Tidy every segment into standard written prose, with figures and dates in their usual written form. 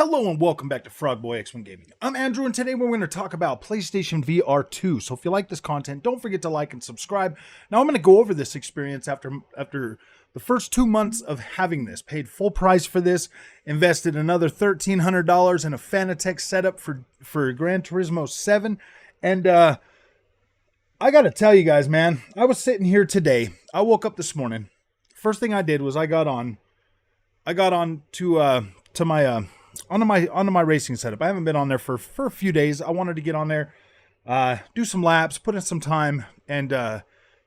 Hello and welcome back to Frogboy X1 Gaming. I'm Andrew and today we're going to talk about PlayStation VR 2. So if you like this content, don't forget to like and subscribe. Now I'm going to go over this experience after the first 2 months of having this. Paid full price for this, invested another $1,300 in a Fanatec setup for Gran Turismo 7. And I got to tell you guys, man, I was sitting here today. I woke up this morning. First thing I did was I got on to my onto my racing setup. I haven't been on there for a few days. I wanted to get on there, do some laps, put in some time, and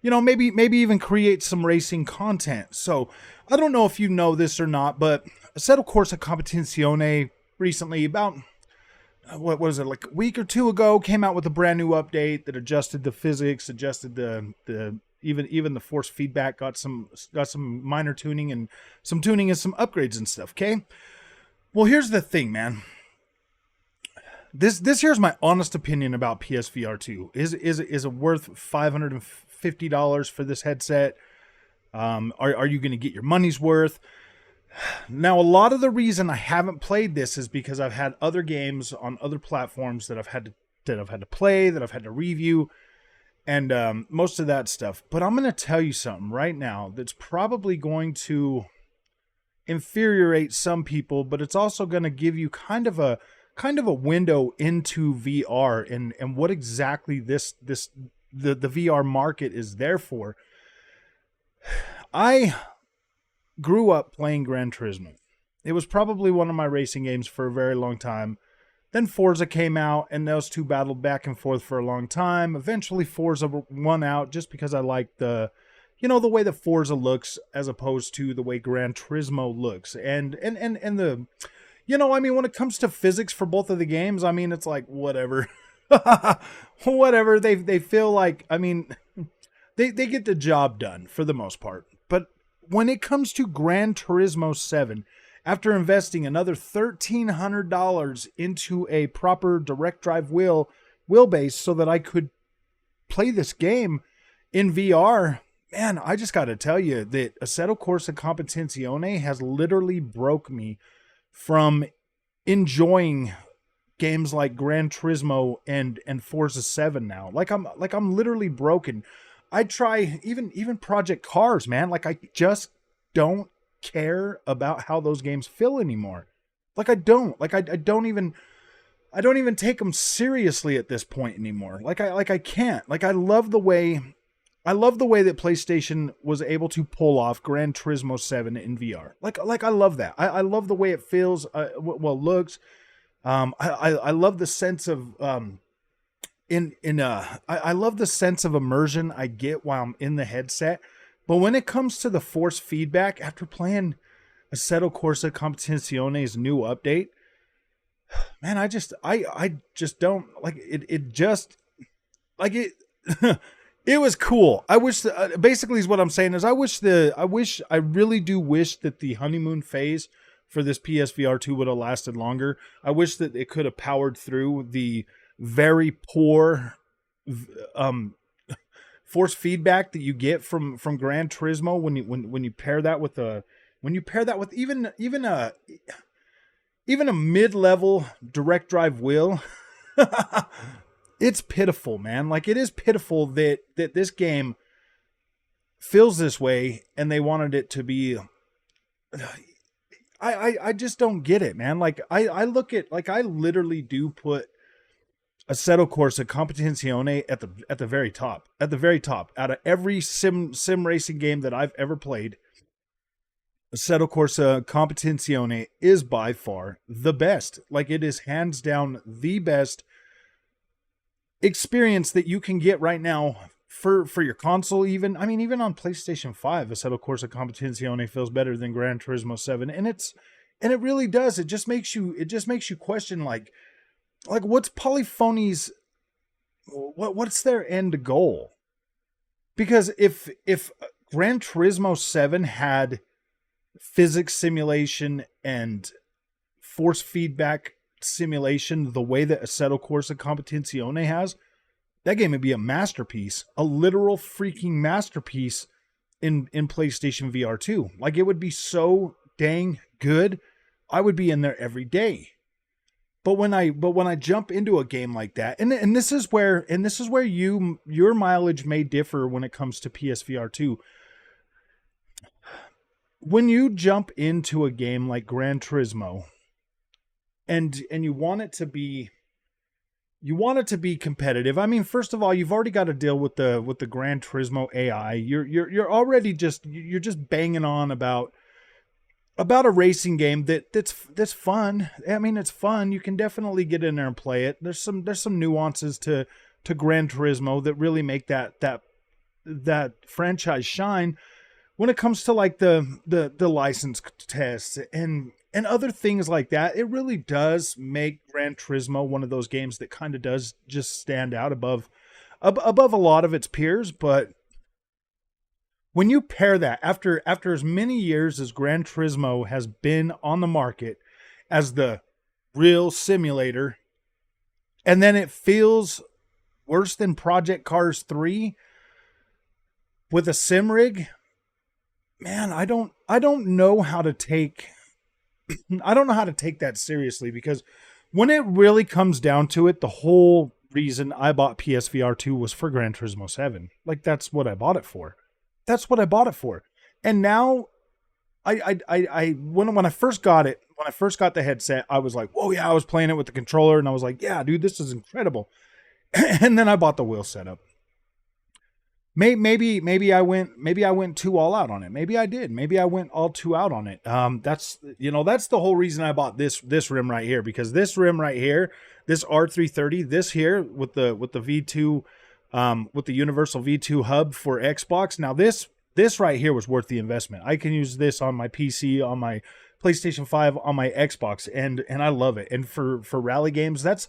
maybe even create some racing content. So I don't know if you know this or not, but Assetto Corsa Competizione recently, about what was it, like a week or two ago, came out with a brand new update that adjusted the physics, adjusted the even the force feedback, got some minor tuning and some upgrades and stuff. Okay. Well, here's the thing, man. This here's my honest opinion about PSVR 2. Is it worth $550 for this headset? Are you going to get your money's worth? Now, a lot of the reason I haven't played this is because I've had other games on other platforms that I've had to play, that I've had to review, and most of that stuff. But I'm going to tell you something right now that's probably going to infuriate some people, but it's also going to give you kind of a window into VR and what exactly the VR market is there for. I grew up playing Gran Turismo. It was probably one of my racing games for a very long time. Then Forza came out, and those two battled back and forth for a long time. Eventually, Forza won out just because I liked the way that Forza looks as opposed to the way Gran Turismo looks. And the, when it comes to physics for both of the games, I mean, it's like, whatever. Whatever. They feel like, they get the job done for the most part. But when it comes to Gran Turismo 7, after investing another $1,300 into a proper direct drive wheelbase so that I could play this game in VR, man, I just got to tell you that Assetto Corsa Competizione has literally broke me from enjoying games like Gran Turismo and Forza 7 now. Like I'm literally broken. I try even Project Cars, man. Like I just don't care about how those games feel anymore. Like I don't even take them seriously at this point anymore. I can't. Like I love the way that PlayStation was able to pull off Gran Turismo 7 in VR. Like I love that. I love the way it feels, looks. I love the sense of I love the sense of immersion I get while I'm in the headset. But when it comes to the force feedback after playing Assetto Corsa Competizione's new update, man, I just don't like it. It just like it. It was cool. I wish basically is what I'm saying is I really do wish that the honeymoon phase for this PSVR 2 would have lasted longer. I wish that it could have powered through the very poor force feedback that you get from Gran Turismo when you pair that with even a mid-level direct drive wheel. It's pitiful, man. Like, it is pitiful that this game feels this way and they wanted it to be. I just don't get it, man. Like, I look at, like, I literally do put Assetto Corsa Competizione at the very top. At the very top. Out of every sim racing game that I've ever played, Assetto Corsa Competizione is by far the best. Like, it is hands down the best experience that you can get right now for your console. Even on PlayStation 5, Assetto Corsa Competizione feels better than Gran Turismo 7, and it really does. It just makes you question like what's Polyphony's what's their end goal? Because if Gran Turismo 7 had physics simulation and force feedback simulation the way that Assetto Corsa Competizione has, that game would be a masterpiece, a literal freaking masterpiece in PlayStation VR 2. Like, it would be so dang good. I would be in there every day. But when I jump into a game like that, and this is where your mileage may differ when it comes to PSVR 2. When you jump into a game like Gran Turismo and you want it to be competitive. I mean, first of all, you've already got to deal with the Gran Turismo AI. You're already just banging on about a racing game that's fun. I mean, it's fun. You can definitely get in there and play it. There's some nuances to Gran Turismo that really make that franchise shine when it comes to like the license tests and other things like that. It really does make Gran Turismo one of those games that kind of does just stand out above a lot of its peers. But when you pair that after as many years as Gran Turismo has been on the market as the real simulator, and then it feels worse than Project Cars 3 with a sim rig, man, I don't know how to take that seriously, because when it really comes down to it, the whole reason I bought PSVR 2 was for Gran Turismo 7. Like, that's what I bought it for. That's what I bought it for. And now when I first got it, when I first got the headset, I was like, whoa, yeah, I was playing it with the controller and I was like, yeah, dude, this is incredible. And then I bought the wheel setup. Maybe I went too all out on it. Maybe I did. Maybe I went all too out on it. That's the whole reason I bought this rim right here, because this rim right here, this R330, this here with the V2, with the universal V2 hub for Xbox. Now this right here was worth the investment. I can use this on my PC, on my PlayStation 5, on my Xbox, and I love it. And for rally games, that's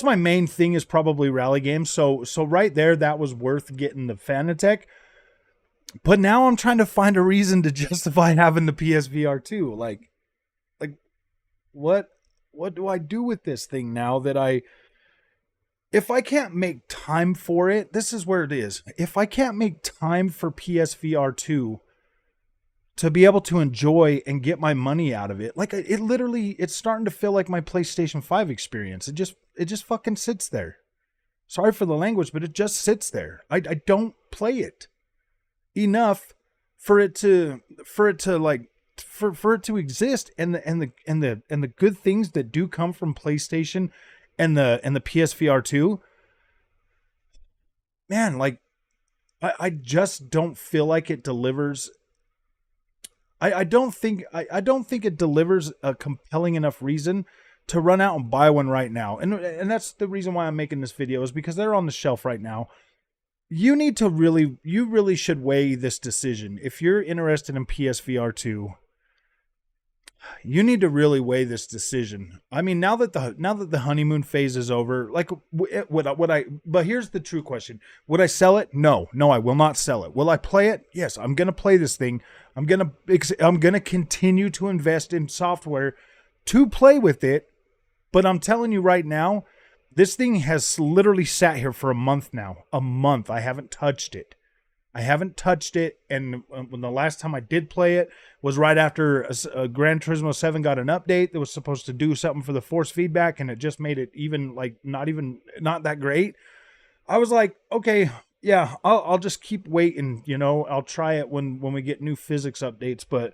my main thing, is probably rally games. So right there, that was worth getting the Fanatec. But now I'm trying to find a reason to justify having the PSVR 2. Like what do I do with this thing now that if I can't make time for it, this is where it is. If I can't make time for PSVR 2 to be able to enjoy and get my money out of it, like it's starting to feel like my PlayStation 5 experience. It just fucking sits there. Sorry for the language, but it just sits there. I don't play it enough for it to exist, and the good things that do come from PlayStation and the PSVR 2, man, like I just don't feel like it delivers. I don't think it delivers a compelling enough reason to run out and buy one right now. And that's the reason why I'm making this video, is because they're on the shelf right now. You really should weigh this decision. If you're interested in PSVR 2, you need to really weigh this decision. I mean, now that the honeymoon phase is over, like but here's the true question. Would I sell it? No, I will not sell it. Will I play it? Yes, I'm going to play this thing. I'm going to continue to invest in software to play with it. But I'm telling you right now, this thing has literally sat here for a month now. A month. I haven't touched it. And when the last time I did play it was right after Gran Turismo 7 got an update that was supposed to do something for the force feedback, and it just made it not that great. I was like, okay, yeah, I'll just keep waiting, I'll try it when we get new physics updates. But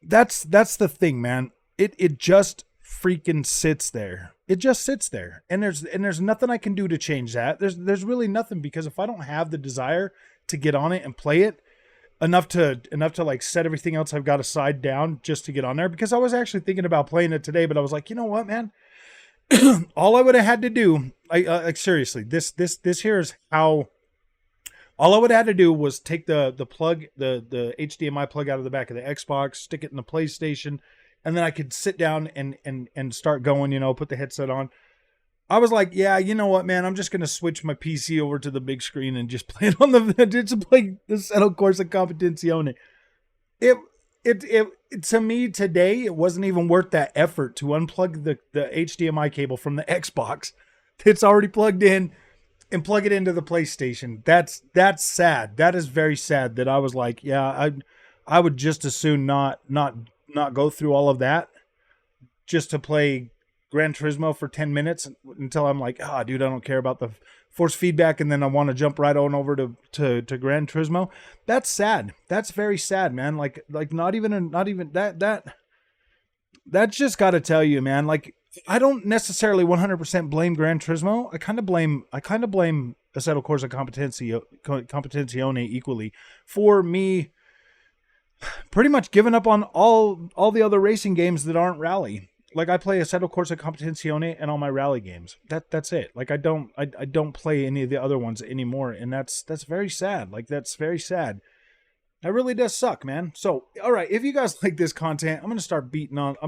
that's the thing, man. It just freaking sits there. It just sits there. And there's nothing I can do to change that. There's really nothing, because if I don't have the desire to get on it and play it enough to like set everything else I've got aside down just to get on there, because I was actually thinking about playing it today, but I was like, you know what, man, all I would have had to do, like seriously, this here is how, all I would have had to do was take the plug, the HDMI plug out of the back of the Xbox, stick it in the PlayStation, and then I could sit down and start going, put the headset on. I was like, yeah, you know what, man? I'm just going to switch my PC over to the big screen and just play it on just play the Settle Corsa Competizione. It to me today, it wasn't even worth that effort to unplug the HDMI cable from the Xbox. It's already plugged in, and plug it into the PlayStation. That's sad. That is very sad that I was like, yeah, I would just as soon not go through all of that just to play Gran Turismo for 10 minutes until I'm like, ah, dude, I don't care about the force feedback, and then I want to jump right on over to Gran Turismo. That's sad. That's very sad, man. Like not even that's just got to tell you, man. Like, I don't necessarily 100% blame Gran Turismo. I kind of blame Assetto Corsa Competizione equally for me pretty much giving up on all the other racing games that aren't rally. Like, I play Assetto Corsa Competizione and all my rally games. That's it. Like, I don't play any of the other ones anymore, and that's very sad. Like, that's very sad. That really does suck, man. So, all right, if you guys like this content, I'm gonna stop beating on the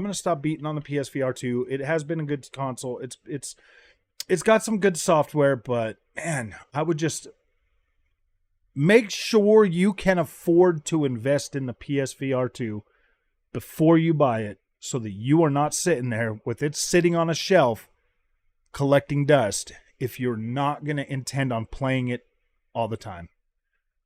PSVR 2. It has been a good console. It's got some good software, but man, I would just make sure you can afford to invest in the PSVR 2 before you buy it, so that you are not sitting there with it sitting on a shelf collecting dust if you're not gonna intend on playing it all the time.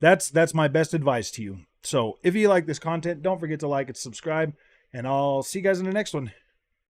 That's my best advice to you. So if you like this content, don't forget to like and subscribe, and I'll see you guys in the next one.